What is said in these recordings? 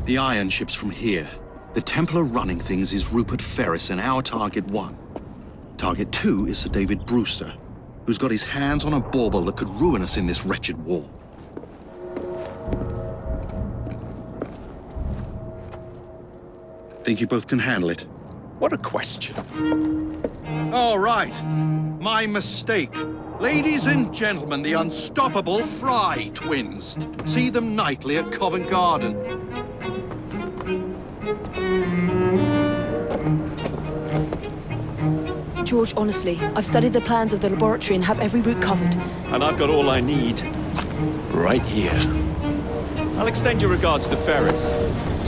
The iron ship's from here. The Templar running things is Rupert Ferris and our target 1. Target 2 is Sir David Brewster, who's got his hands on a bauble that could ruin us in this wretched war. Think you both can handle it? What a question. All right. My mistake. Ladies and gentlemen, the unstoppable Fry twins. See them nightly at Covent Garden. George, honestly, I've studied the plans of the laboratory and have every route covered. And I've got all I need right here. I'll extend your regards to Ferris.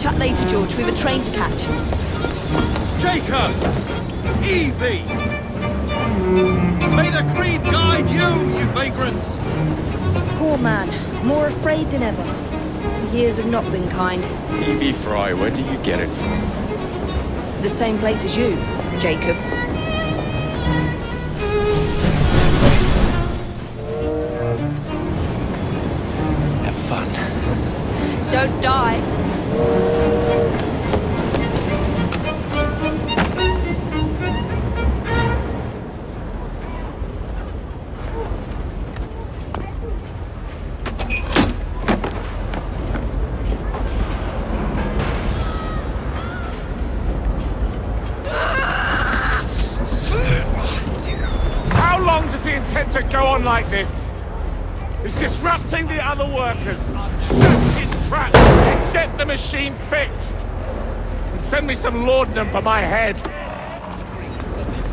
Chat later, George. We've a train to catch. Jacob! Evie! May the creed guide you, you vagrants! Poor man. More afraid than ever. The years have not been kind. Evie Fry, where do you get it from? The same place as you, Jacob. Have fun. Don't die. How long does he intend to go on like this? He's disrupting the other workers. Shut his trap and get the machine fixed. And send me some laudanum for my head.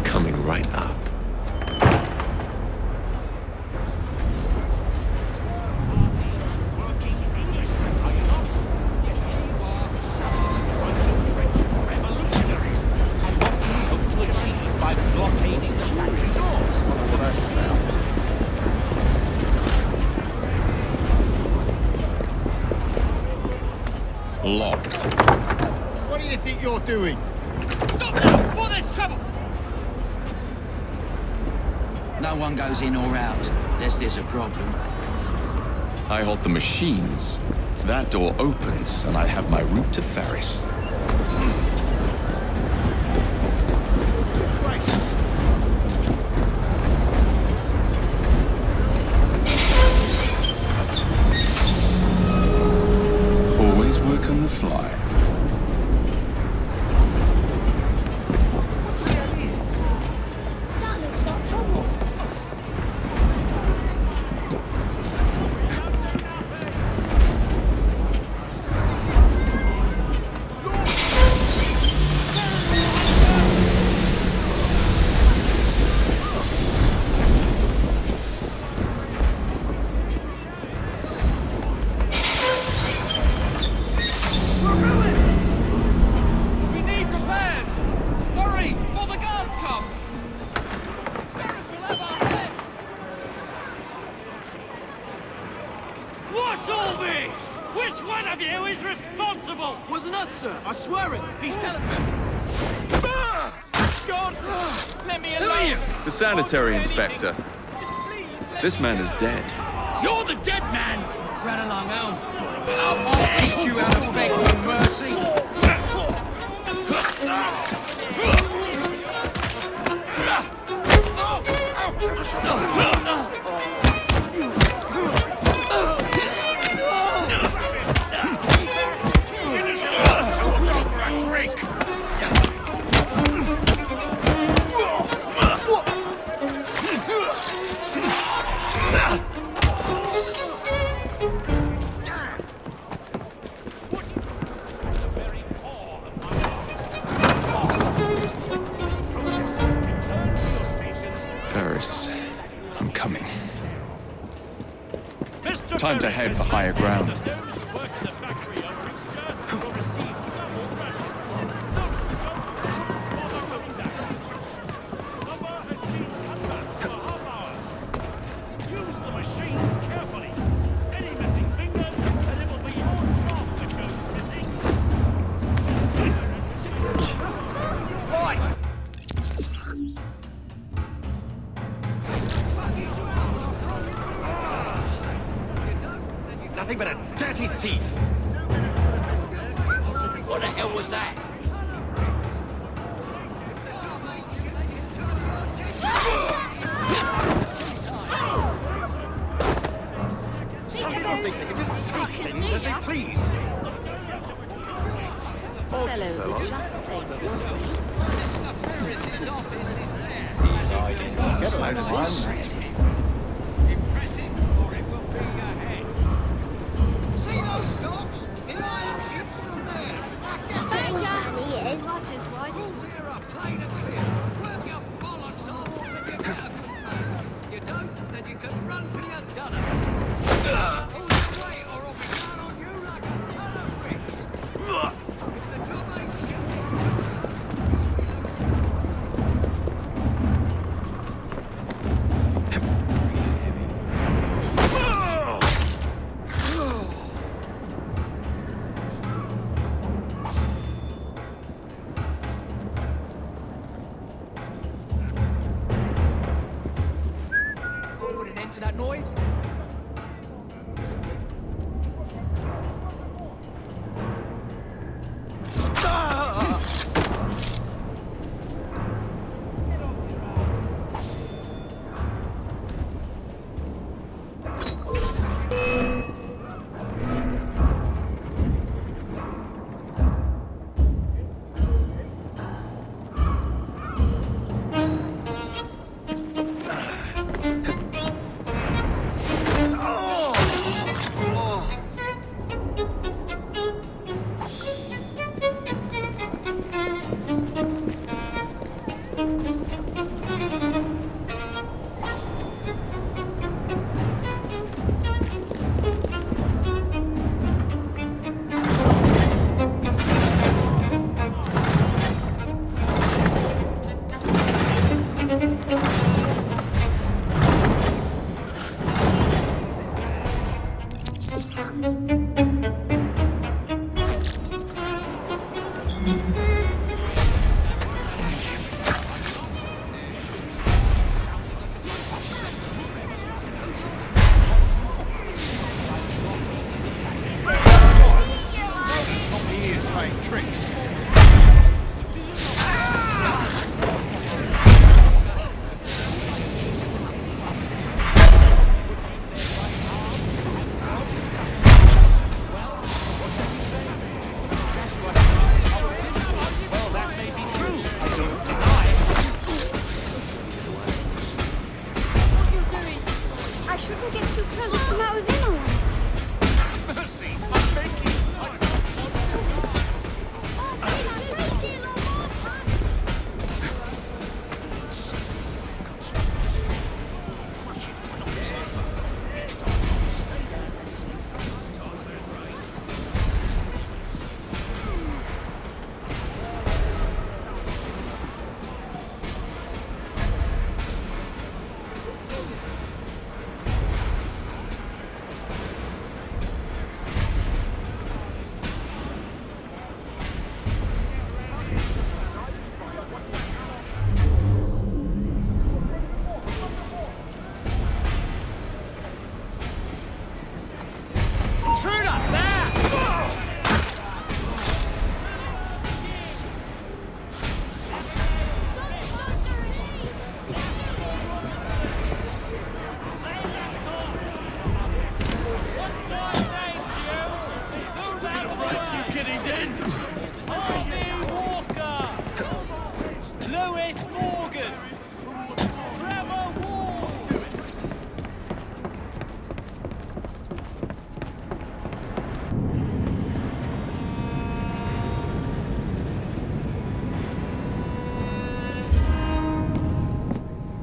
Coming right up. Locked. What do you think you're doing? Stop now, before there's trouble! No one goes in or out, unless there's a problem. I hold the machines. That door opens, and I have my route to Ferris. Always work on the fly. That looks like trouble. We need repairs! Hurry, before the guards come! Ferris will have our heads! What's all this? Which one of you is responsible? Wasn't us, sir. I swear it. He's telling me. God, let me alone. The sanitary inspector. This man is dead. You're the dead man. Run along home. I'll teach you how to beg for mercy. Ferris, I'm coming. Time to head for higher ground. nothing but a dirty thief. What the hell was that? Some people think they can just take things as they please. Fellows are just plain. These ideas are so unready. Impressive, or it will be your head. See those docks? The iron ships from there. Stranger, he is. Rotten twice. Here are plain and clear. Work your bollocks off if you can. You don't, then you can run for your dunner. Hold the way, or I'll be down on you like a ton of bricks. If the job ain't Who put an end to that noise?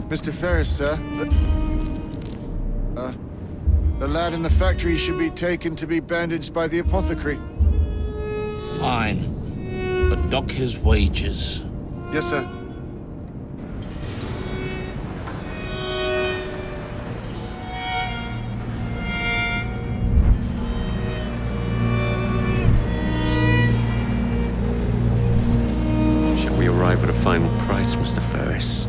Mr. Ferris, sir. The lad in the factory should be taken to be bandaged by the apothecary. Fine. But dock his wages. Yes, sir. Shall we arrive at a final price, Mr. Ferris?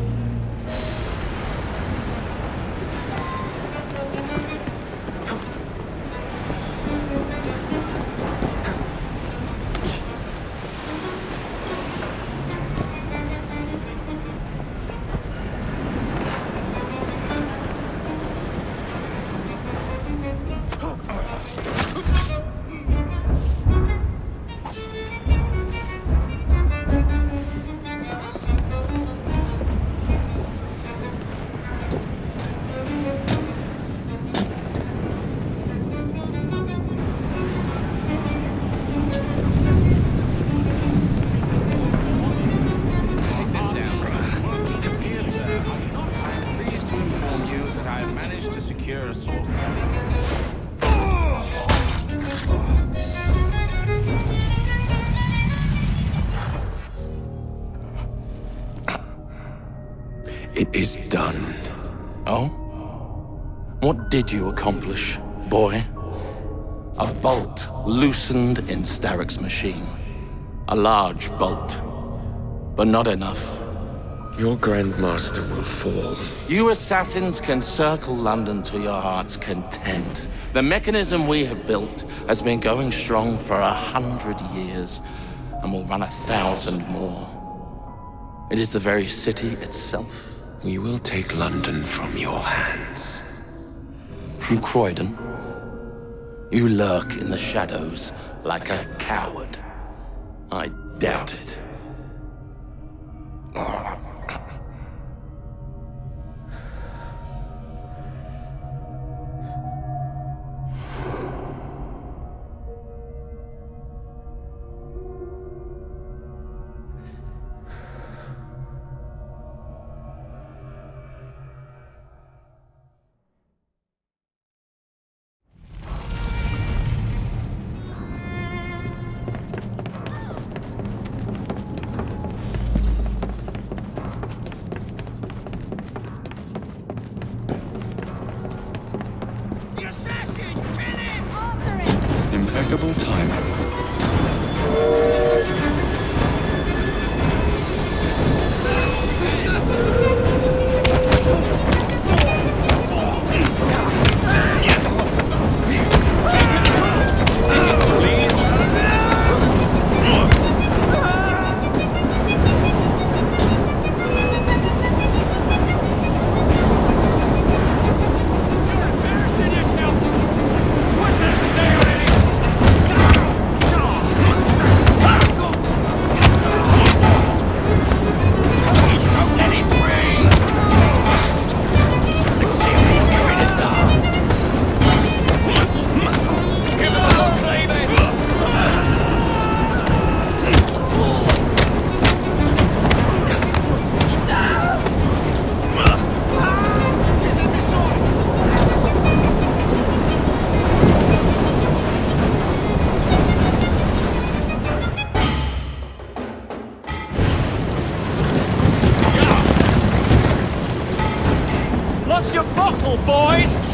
managed to secure a sort of... It is done. Oh? What did you accomplish, boy? A bolt loosened in Starrick's machine. A large bolt, but not enough. Your Grandmaster will fall. You assassins can circle London to your heart's content. The mechanism we have built has been going strong for 100 years, and will run 1,000 more. It is the very city itself. We will take London from your hands. From Croydon? You lurk in the shadows like a coward. I doubt it. Impeccable timing. Lost your bottle, boys!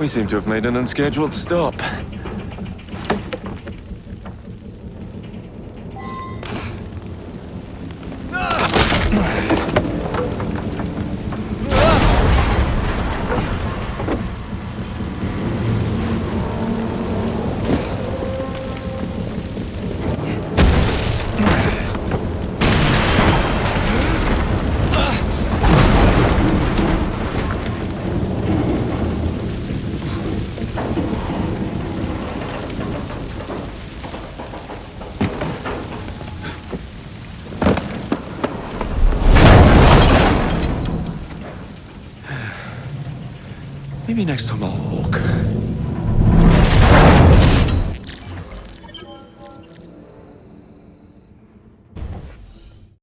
We seem to have made an unscheduled stop. Maybe next time I'll walk.